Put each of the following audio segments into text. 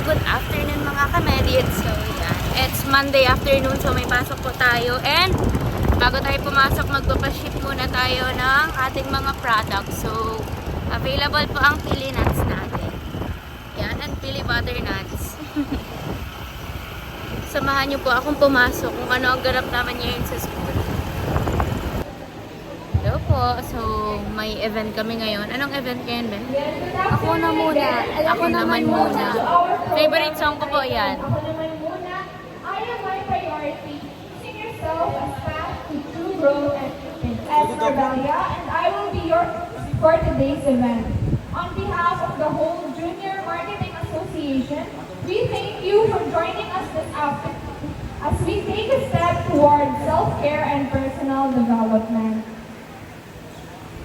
good afternoon mga kamedians. So, yan. It's Monday afternoon, so may pasok po tayo. And, bago tayo pumasok, magpapaship muna tayo ng ating mga products. So, available po ang pili nuts natin. Yan, and pili butternuts. Samahan niyo po akong pumasok kung ano ang ganap naman ngayon sa school. Hello po. So, may event kami ngayon. Anong event ngayon, Ben? Ako na muna. Ako naman muna. Favorite song ko po yan. Ako naman muna. I am my priority. Sing yourself as path to true growth and as Rebellia, and I will be your for today's event. On behalf of the whole Junior Marketing Association, we thank you for joining us this afternoon as we take a step towards self-care and personal development.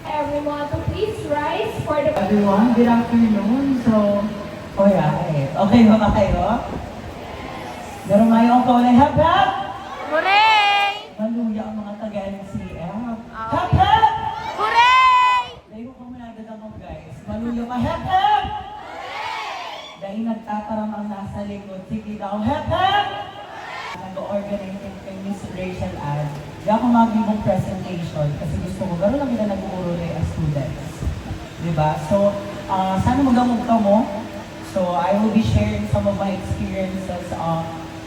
Everyone, to please rise for the... Everyone, good afternoon. So, okay ba kayo? Meron mayroong ko na hap-hap! Hooray! Maluya ang mga taga-NCF. Oh, Hap-hap! Hooray! Dahil ko kumunagad ako guys. Maluya ka, hap-hap! Dahil nagtataram ang nasa likod. Sige daw, hap-hap! Nag-organize kay Miss Rachel Ann. Di ako mag-ibong presentation kasi gusto ko, gano'n lang kita nag-uuruli as students. Diba? So, sana magamog ka mo. So, I will be sharing some of my experiences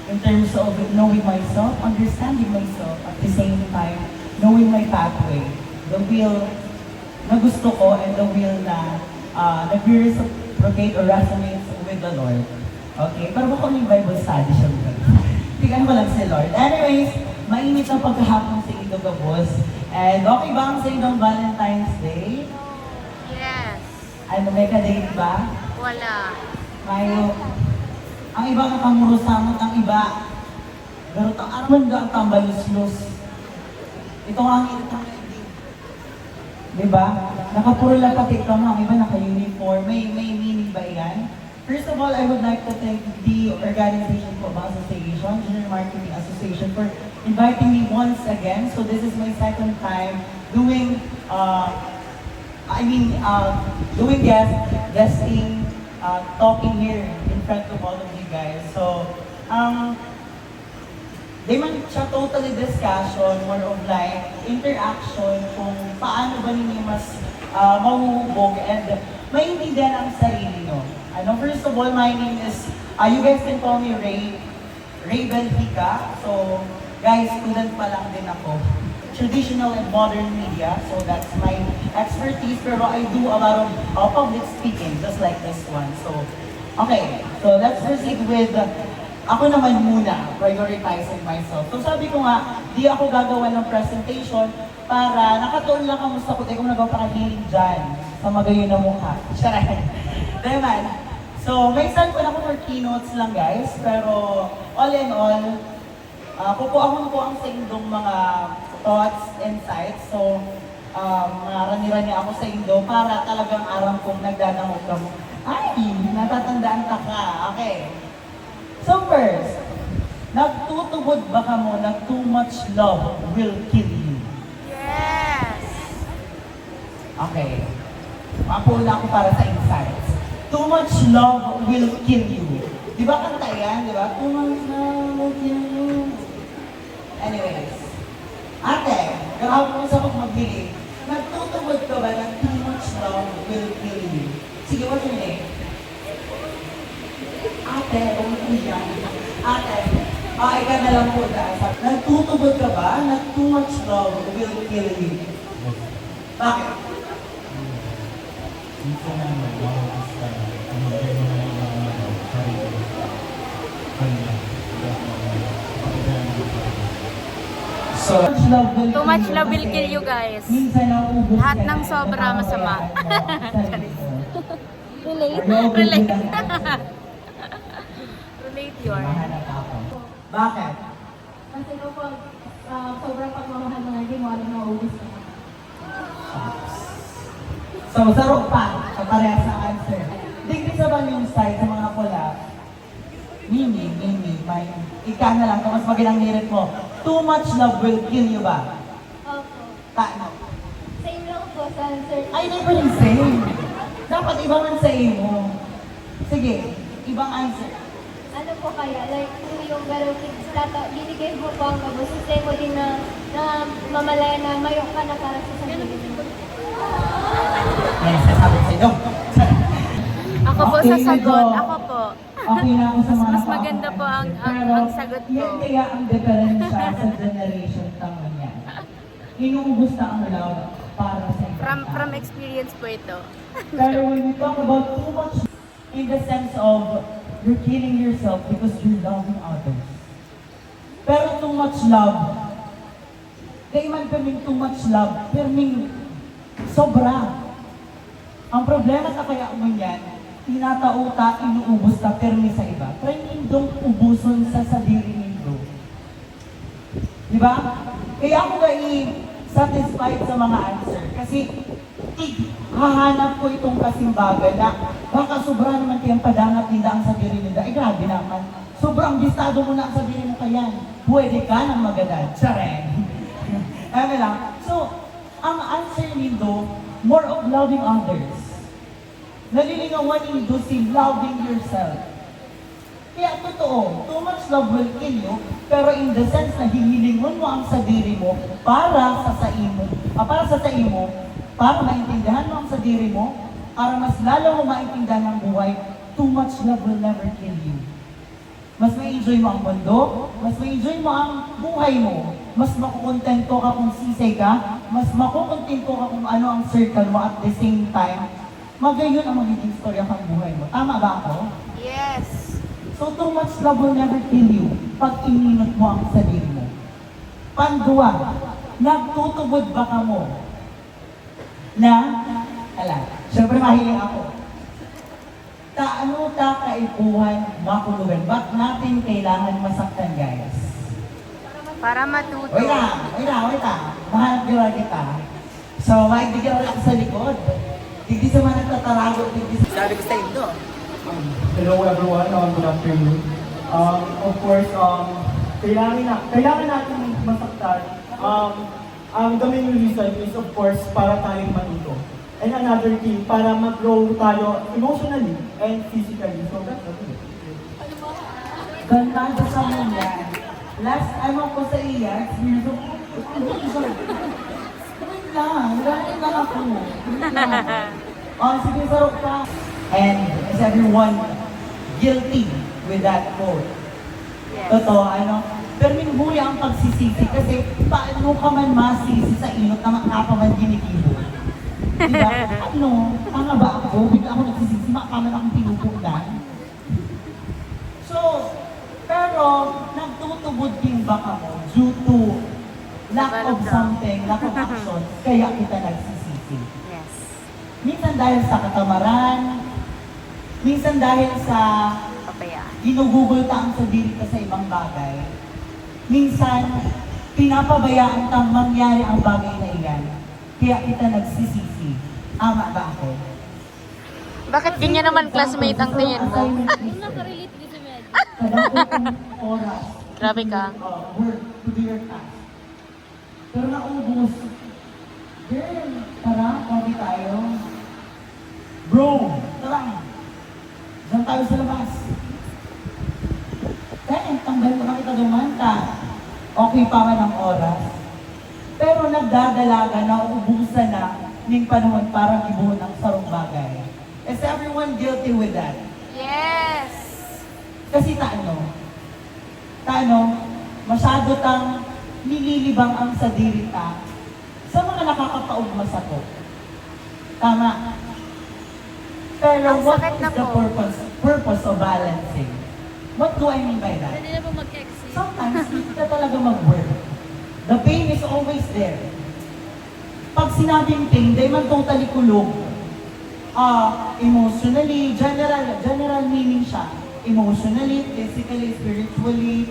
in terms of knowing myself, understanding myself, at the same time, knowing my pathway. The will na gusto ko and the will na nag-reciprocate or resonates with the Lord. Okay? Pero baka yung Bible study siya. Tingnan mo lang si Lord. Anyways, mainit ang pagkahapon sa Indo Gabos. And okay ba ang sa Indong Valentine's Day? Yes. Ano, may ka-date ba? Wala. Mayo. Ang iba nakamurusamot, ang iba. Pero araman ga ang tambalos-los. Ito ang ending. Diba? Nakapuro lang pati ka mo, ang iba naka-uniform. May meaning ba yan? First of all, I would like to thank the organization po ba association, Junior Marketing Association, for inviting me once again. So this is my second time doing, doing guesting, talking here in front of all of you guys. So, di man siya totally discussion, more of like interaction kung paano ba ninyo mas mahuhubog and maintindihan ang sarili nyo. First of all, my name is, you guys can call me Ray Benfica. So, guys, student pa lang din ako. Traditional and modern media, so that's my expertise. Pero I do a lot of public speaking, just like this one. So, okay. So, let's proceed with, ako naman muna, prioritizing myself. So, sabi ko nga, di ako gagawa ng presentation para nakatuon lang kamusta ko. Kung nagpapakahiling dyan sa magayon na mukha. Charay. Diba? So, may saan ko na ko for keynotes lang guys, pero all in all, kukuha ko ang sa indong mga thoughts, insights. So, marami-rami ako sa indo para talagang aram kong nagdadamog ka mo. Ay, natatandaan ka ka. Okay. So first, nagtutubod ba ka mo na too much love will kill you? Yes. Okay. Mapula ako para sa insights. Too much love will kill you. Di ba kanta yan? Di ba? Too much love will kill you. Anyways. Ate, gawin mo sa pagmabili. Nagtutubod ka ba na too much love will kill you? Sige, what's your name? Ate, yan. Ate, ikaw na lang po dahil. Nagtutubod ka ba na too much love will kill you? Bakit? Minsan na nagmamahal ka na, hindi mo na nagmamahal sarili mo. Kanya. So, Too much love will kill you guys. Lahat ng sobra masama. Relate? Relate. Relate yun. Bakit? Kasi kapag sobrang pagmamahal mo, hindi mo alam na maubos ka. So, sarok pa, sa parehas sa answer. Digri sa ba yung side sa mga pula? Mimi, may ika na lang, mas magilang nirit mo. Too much love will kill you ba? Opo. Paano? Same lang po sa answer. Ay, hindi pa rin same. Dapat iba man sa iyo. Sige, Ibang answer. Ano po kaya? Like, yung gano'n, binigay mo po ang gabos. Kasi mo din na mamalaya na mayroon ka na para sa sarili mo. Yes, sasabi sa inyo. Ako po Okay, sa sagot. medyo- Ako po. Okay na ako sa mga Mas maganda po ang sagot ko. Yan kaya ang diferensya sa generation tama yan. Inuubos na ang love para sa ibang From tao. experience po ito. Pero when we talk about too much in the sense of you're killing yourself because you're loving others. Pero too much love, kaya man kaming too much love, pero ming sobra. Ang problema sa kaya mo yan, tinatauta, inuubos ka, permi sa iba. Try nindong ubuson sa sadiri nindo. Di ba? Kaya ako satisfied sa mga answer. Kasi hahanap ko itong kasing bagay na baka sobra naman kayang padangat nila ang sadiri nila. Eh grabe naman. Sobrang bistado mo na ang sadiri mo kayan. Pwede ka nang magadad. Tsareng. Ano lang. So, ang answer nindo, more of loving others. Nalilingawan nindo si loving yourself. Kaya totoo, too much love will kill you, pero in the sense na hihilingon mo ang sadiri mo para sa saimo, para maintindihan mo ang sadiri mo, para mas lalo mo maintindihan ang buhay, too much love will never kill you. Mas ma-enjoy mo ang mundo, mas ma-enjoy mo ang buhay mo, mas makukontento ka kung sisay ka, mas makukontento ka kung ano ang circle mo at the same time, magayon ang magiging storya ng buhay mo. Tama ba ako? Yes. So too much love will never kill you pag ininot mo ang sarili mo. Pandua, nagtutubod ba ka mo? Siyempre mahiling ako. Taano ta kaipuhan makulugan? Ba't natin kailangan masaktan, guys? Para matuto. Wait lang. Mahanap gawa kita. So, maibigyan ako sa likod. Hindi sa mga nagtatarago, sabi ko sa inyo. Hello everyone, good afternoon. Of course, kailangan natin masaktan. The main reason is of course para tayong matuto. And another thing, para mag-grow tayo emotionally and physically. So that's it. Ganda sa mo yan. Last time ako sa iya, experience ako. Wait lang ako. Sige, sarap ka. And is everyone guilty with that quote? Yes. Totoo, pero minhuya ang pagsisisi kasi paano ka man masisi sa inot na makapaman ginigibo? Diba? Tanga ba ako? Bigla ako nagsisisi, makaman akong pinupunan. So, pero nagtutubod din baka mo due to lack of something, lack of action, kaya kita nagsisisi. Yes. Minsan dahil sa katamaran, minsan dahil sa Papayaan. ginugugol ta ang sadiri ka sa ibang bagay. Minsan, pinapabayaan kang mangyari ang bagay na iyan. Kaya kita nagsisisi. Ama ba ako? Bakit ganyan naman classmate ang tingin mo? Nakarelate din sa med. Kadang oras. Grabe ka. Work to do your task. Pero naubos. Girl, tara, coffee tayo. Bro, tara. Diyan tayo sa labas. Kaya, tanggal mo na kita dumanta. Okay pa man ang oras. Pero nagdadalaga na uubusan na ng panahon para ibuhon ang sarong bagay. Is everyone guilty with that? Yes. Kasi masyado tang nililibang ang sadiri ta sa mga nakakapaugma sa to. Tama. Pero Ang what sakit is na the po. purpose of balancing? What do I mean by that? Hindi na po mag-exit. Sometimes hindi ka talaga mag-work. The pain is always there. Pag sinabing pain, di man totally kulog. Emotionally, general meaning siya. Emotionally, physically, spiritually,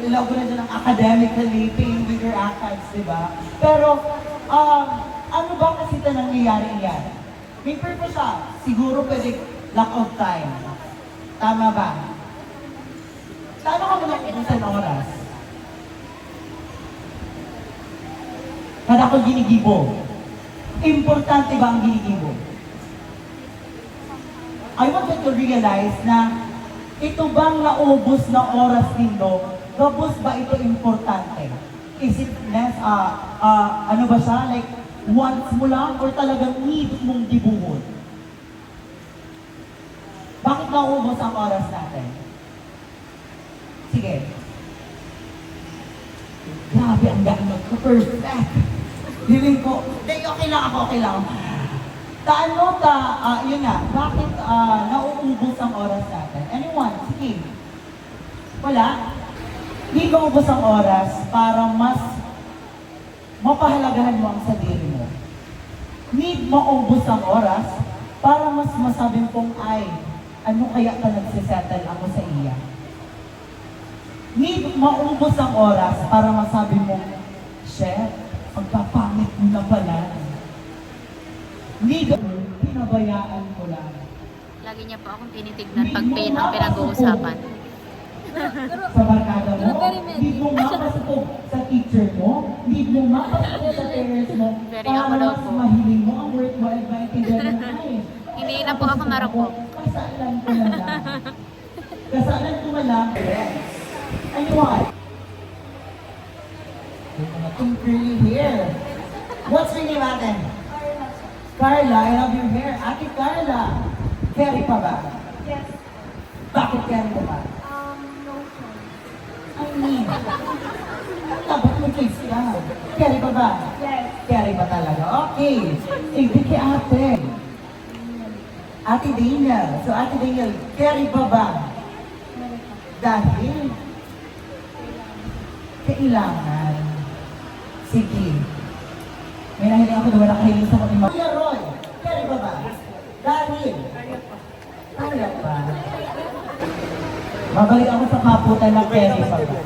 ilaw ko na dyan ang academically, pain with your actions, di ba? Pero, ano ba kasi ito nangyayari yan? May purpose siya. Siguro pwede lack of time. Tama ba? Paano ka mo nakubusan ng oras? Kada ko ginigibo. Importante ba ang ginigibo? I want you to realize na ito bang naubos na oras ninyo, gabos ba ito importante? Is it less, ano ba siya, like, once mo lang or talagang need mong dibuhon? Bakit naubos ang oras natin? Sige. Grabe, ang gaano ko. Perfect. Hiling ko, okay lang ako, okay lang. Yun nga, bakit nauubos ang oras natin? Anyone? Sige. Wala? Hindi maubos ang oras para mas mapahalagahan mo ang sarili mo. Need maubos ang oras para mas masabing kong, ay, ano kaya ka nagsisettle ako sa iya? Need maubos ang oras para masabi mo, Chef, pagpapangit mo na pala. Need, pinabayaan ko lang. Lagi niya po akong tinitignan pag pain ang pinag-uusapan. Sa barkada mo, need mo mapasok sa teacher mo, need mo mapasok sa parents mo, Very para ako daw mas po. mahiling mo ang work mo at maintindihan mo, ay, Hindi na po ako marupok. kasalan ko na lang. Kasalan ko na lang. Ano what? Yung curly hair. What's your name, ate? Carla, I love your hair. Ate Carla, carry pa ba? Yes. Bakit carry mo ba? No choice. I mean, dapat mo choice ka. Carry pa ba? Yes. Carry ba talaga? Okay. Sige kay ate. Ate Daniel. So Ate Daniel, carry pa ba? Dahil kailangan. Sige. May nahiling ako na wala kahiling sa mga Kuya Roy, carry pa ba? Dahil kaya pa. Mabalik ako sa kaputan ng carry pa ba?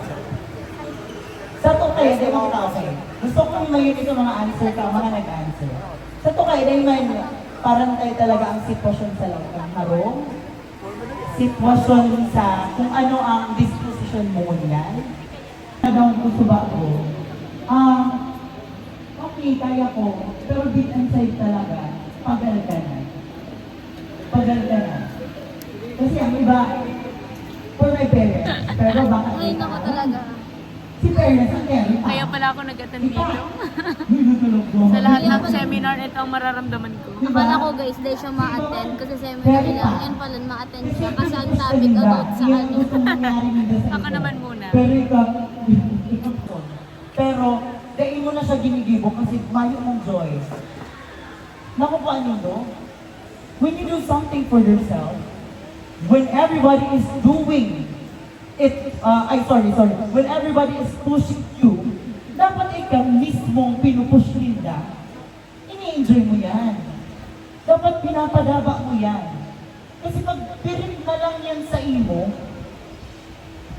Sa to kayo, di mga tao kayo. Gusto ko mahilig sa mga answer ka, mga nag-answer. Sa to kayo, dahil may parang tayo talaga ang sitwasyon sa lang harong. Sitwasyon sa kung ano ang disposition mo niyan. Nagawin ko sa bago. Okay, kaya ko. Pero deep inside talaga, pagal ka na. Pagal ka na. Kasi ang iba, for my parents. Pero bakit Ay, naku talaga. si parents ang carry pa. Kaya pala ako nag-attend dito. Hinutulog mo. Sa lahat ng seminar, ito ang mararamdaman ko. Diba? Akala ko guys, dahil siya ma-attend kasi seminar lang. Yan pala, ma-attend siya kasi ang topic about sa ano. Ako naman muna. Pero ikaw, pero, dahil mo na siya ginigibo kasi mayo mong joy. Nakukuha niyo do? When you do something for yourself, when everybody is doing it, when everybody is pushing you, dapat ikaw mismong pinupush nila. Ini-enjoy mo yan. Dapat pinapadaba mo yan. Kasi pag pirit na lang yan sa imo,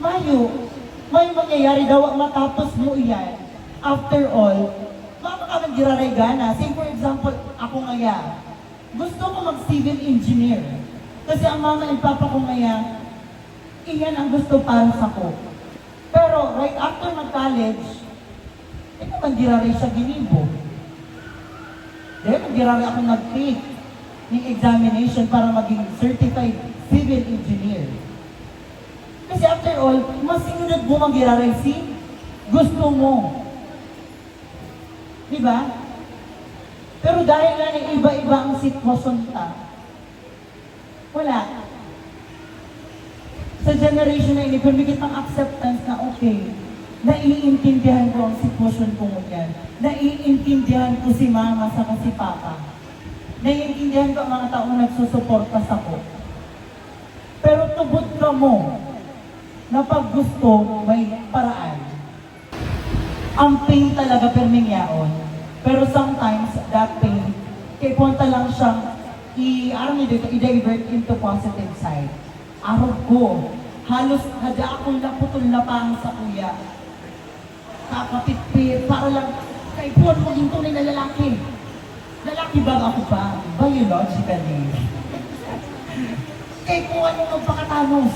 may mangyayari daw matapos mo yan. After all, makakakalang giraray gana. Say for example, ako ngaya, gusto ko mag-civil engineer. Kasi ang mama and papa ko ngaya, iyan ang gusto para sa ko. Pero right after mag-college, ito man giraray siya ginibo. Dahil mag-giraray ako nag-take ng examination para maging certified civil engineer. Kasi after all, mas sinunod mo mag-giraray si gusto mo. Diba? Pero dahil nga ng iba-iba ang sitwasyon ta, wala. Sa generation na ini, permigit ang acceptance na okay, naiintindihan ko ang sitwasyon ko ngayon. Naiintindihan ko si mama sa si papa. Naiintindihan ko ang mga taong nagsusuporta sa ko. Pero tubod ka mo na pag gusto, may paraan. Ang pain talaga permingyaon. Pero sometimes, that pain, kay punta lang siyang i-divert into positive side. Araw ko, halos hada akong naputol-lapang sa kuya. Kakapitpit, para lang, kay Puan maging tunay na lalaki. Lalaki ba ako pa? Biologically. Kay Puan yung magpakatanos.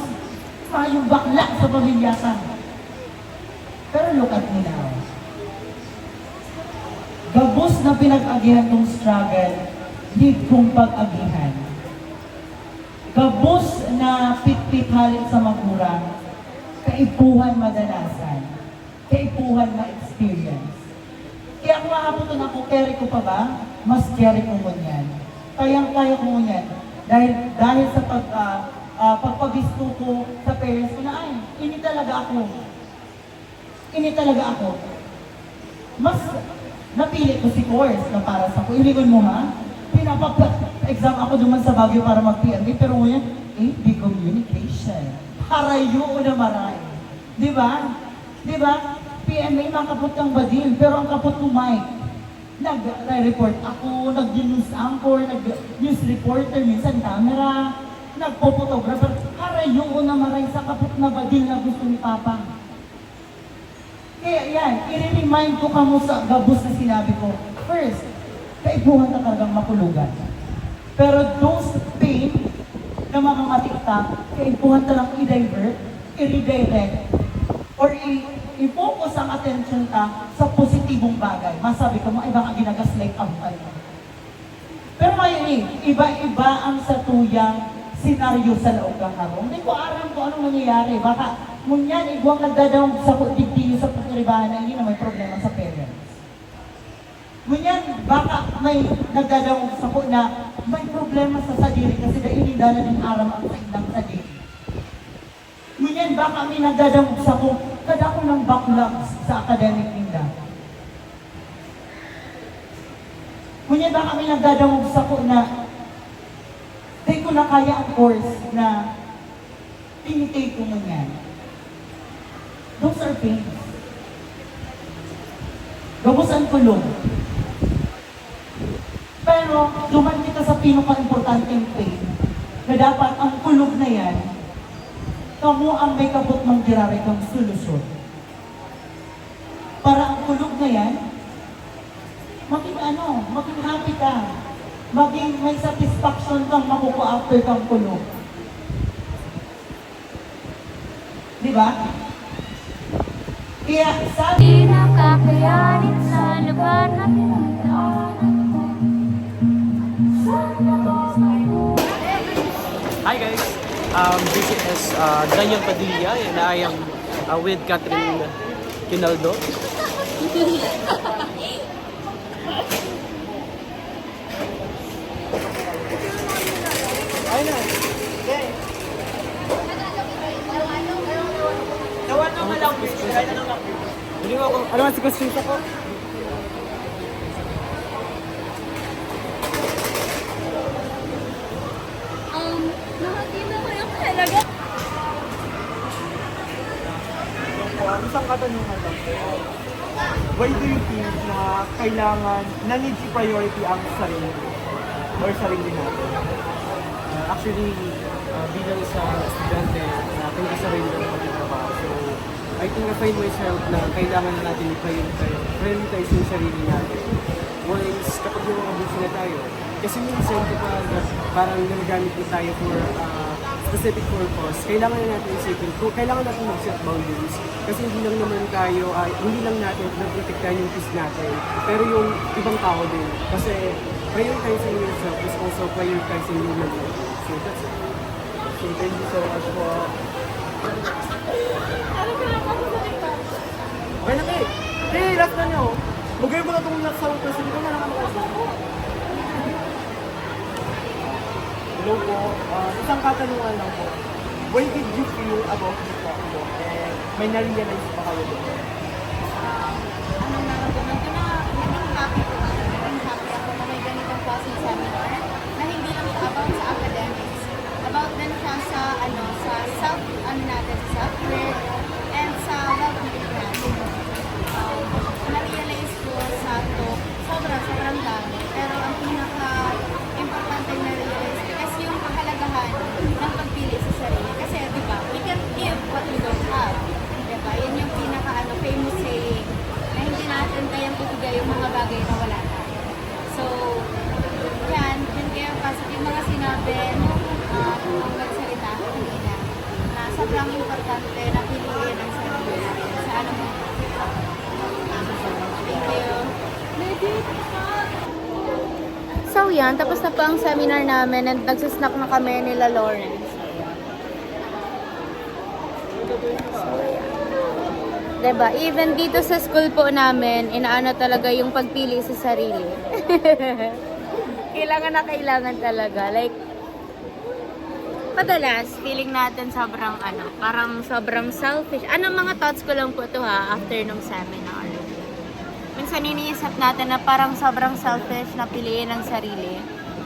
Yung bakla sa pamilyasan. Pero look at me now. Gabos na pinag-agihan tong struggle, need kong pag-agihan. Gabos na pitpit halin sa magura, kaipuhan madalasan, kaipuhan ma-experience. Kaya kung makaputo na ko, carry ko pa ba? Mas carry ko mo yan. Kayang-kaya ko mo yan. Dahil sa pagpabisto ko sa parents ko na, ay, ini talaga ako. Ini talaga ako. Mas napili ko si course na para sa ko. Iligon mo ha? Pinapa-exam ako duman sa Baguio para mag-PMA, pero ngayon, AP Communication. Harayo na maray. Di ba? Di ba? PMA, makapot kang badil, pero ang kapot ko mic. Nag-report ako, nag-news anchor, nag-news reporter, minsan camera, nagpo-photographer. Harayo na maray sa kapot na badil na gusto ni Papa. Kaya yan, i-remind ko kamo sa gabos na sinabi ko. First, kaibuhan na talagang makulugan. Pero those pain na mga matikta, kaibuhan talang i-divert, i-redirect, or i-focus ang attention ka sa positibong bagay. Masabi ko mo, ay baka ginagaslight ang tayo. Pero ngayon iba-iba ang satuyang senaryo sa loob ng harong. Hindi ko aram kung anong nangyayari. Baka munyan, iguang nagdadawang sa digdiyo sa pagkiribahan na hindi na may problema sa parents. Ngunyan, baka may nagdadawang sa ko na may problema sa sadiri kasi dahil hindi dala ng aram ang kaindang sadiri. Ngunyan, baka may nagdadawang sa ko kada ko ng backlogs sa academic ninda. Ngunyan, baka may nagdadawang sa ko na di ko na kaya ang course na tinitake ko ngunyan. Those are pains. Gabos ang kulong. Pero, duman kita sa pinaka-importanteng pain na dapat ang kulog na yan, kamo ang may kabot ng girari kang solusyon. Para ang kulog na yan, maging happy ka. Maging may satisfaction kang makukuha after kang kulog. Di ba? Kaya sabi, Di nakakayanin sa labanan. Hi guys, this is Daniel Padilla and I am with Catherine Quinaldo. Hindi mo ako, ano man si questions ako? Nakakita ko yung talaga. Isang katanungan lang. Why do you think na kailangan, na needs i-priority ang sarili or sarili natin? Actually, bilang sa estudyante, aking sarili ng pagkatrabaho. So, I think I find myself na kailangan na natin i-prioritize yung sarili natin. Once, kapag yung mga busy na tayo, kasi minsan kapag parang nagagamit na tayo for specific purpose, kailangan na natin isipin, kailangan natin mag-set boundaries. Kasi hindi lang naman tayo, hindi lang natin na-protectan yung peace natin, pero yung ibang tao din. Kasi prioritizing yourself is also prioritizing human life. So that's it. So thank you so much po. Okay na kayo. Hey, last na nyo. Magay mo na itong last sa kasi dito na lang ako. Hello po. Isang katanungan lang po. When did you feel about the talk and may na-realize pa kayo doon? Anong nararamdaman ko na naging happy ko. Naging happy ako na may ganitong klaseng seminar na hindi lang siya about sa academics. About din siya sa, sa self-worth and sa well-being natin. Na-realize ko sa talk, sobrang dami. Pero ang pinaka-importante na-realize ko kasi yung kahalagahan ng pagpili sa sarili. Kasi, di ba, we can give what we don't have. Di ba? Yan yung famous saying na hindi natin kayang ibigay yung mga bagay na wala tayo. So, yan, yun kaya pasok yung mga sinabi kung magsalita ako kanina na sobrang importante na piliin ang sarili natin sa anumang Thank you. So yan, tapos na po ang seminar namin and nagsisnack na kami nila Lawrence. So yan. Diba? Even dito sa school po namin, inaano talaga yung pagpili sa sarili. Kailangan na kailangan talaga. Like, madalas, feeling natin sobrang parang sobrang selfish. Mga thoughts ko lang po to ha, after nung seminar. Minsan iniisip natin na parang sobrang selfish na piliin ang sarili.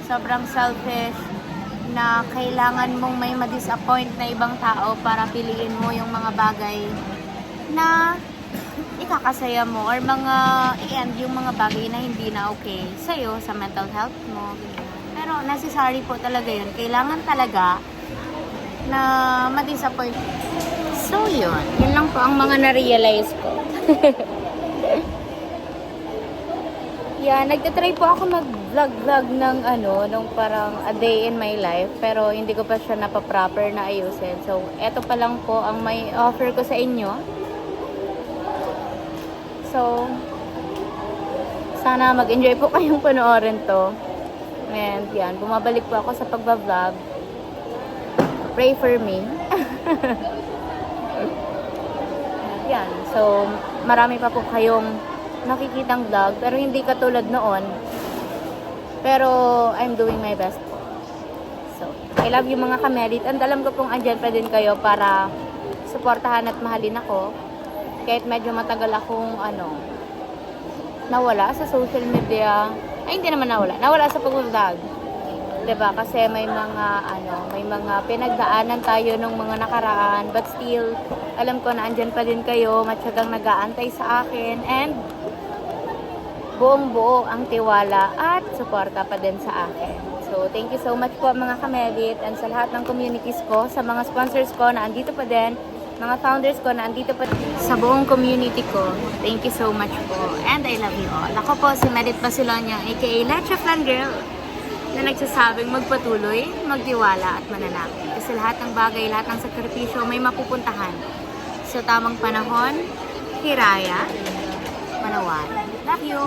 Sobrang selfish na kailangan mong may ma-disappoint na ibang tao para piliin mo yung mga bagay na ikakasaya mo or mga i-end yung mga bagay na hindi na okay sa'yo, sa mental health mo. Pero necessary po talaga yun. Kailangan talaga na ma-disappoint. So yun. Yun lang po ang mga na-realize ko. Yeah, nagtatry po ako mag-vlog ng nung parang a day in my life. Pero hindi ko pa siya napaproper na ayusin. So, eto pa lang po ang may offer ko sa inyo. So, sana mag-enjoy po kayong panoorin to. And yan, bumabalik po ako sa pagbablog. Pray for me. Yan, so marami pa po kayong nakikitang vlog, pero hindi katulad noon. Pero I'm doing my best po. So, I love you mga kamerit. And alam ko pong andyan pa din kayo para suportahan at mahalin ako. Kahit medyo matagal akong nawala sa social media. Ay, hindi naman nawala. Nawala sa pag-vlog. Diba? Kasi may mga pinagdaanan tayo nung mga nakaraan. But still, alam ko na andyan pa din kayo. Matyagang nag-aantay sa akin. And buong-buo ang tiwala at suporta pa din sa akin. So, thank you so much po mga kamedit and sa lahat ng communities ko, sa mga sponsors ko na andito pa din, mga founders ko na andito pa din, sa buong community ko. Thank you so much po and I love you all. Ako po si Medit Basilonia, aka Lecha Flan Girl, na nagsasabing magpatuloy, magtiwala at manalangin. Kasi lahat ng bagay, lahat ng sakripisyo may mapupuntahan. Sa tamang panahon, hiraya, manawan. Love you!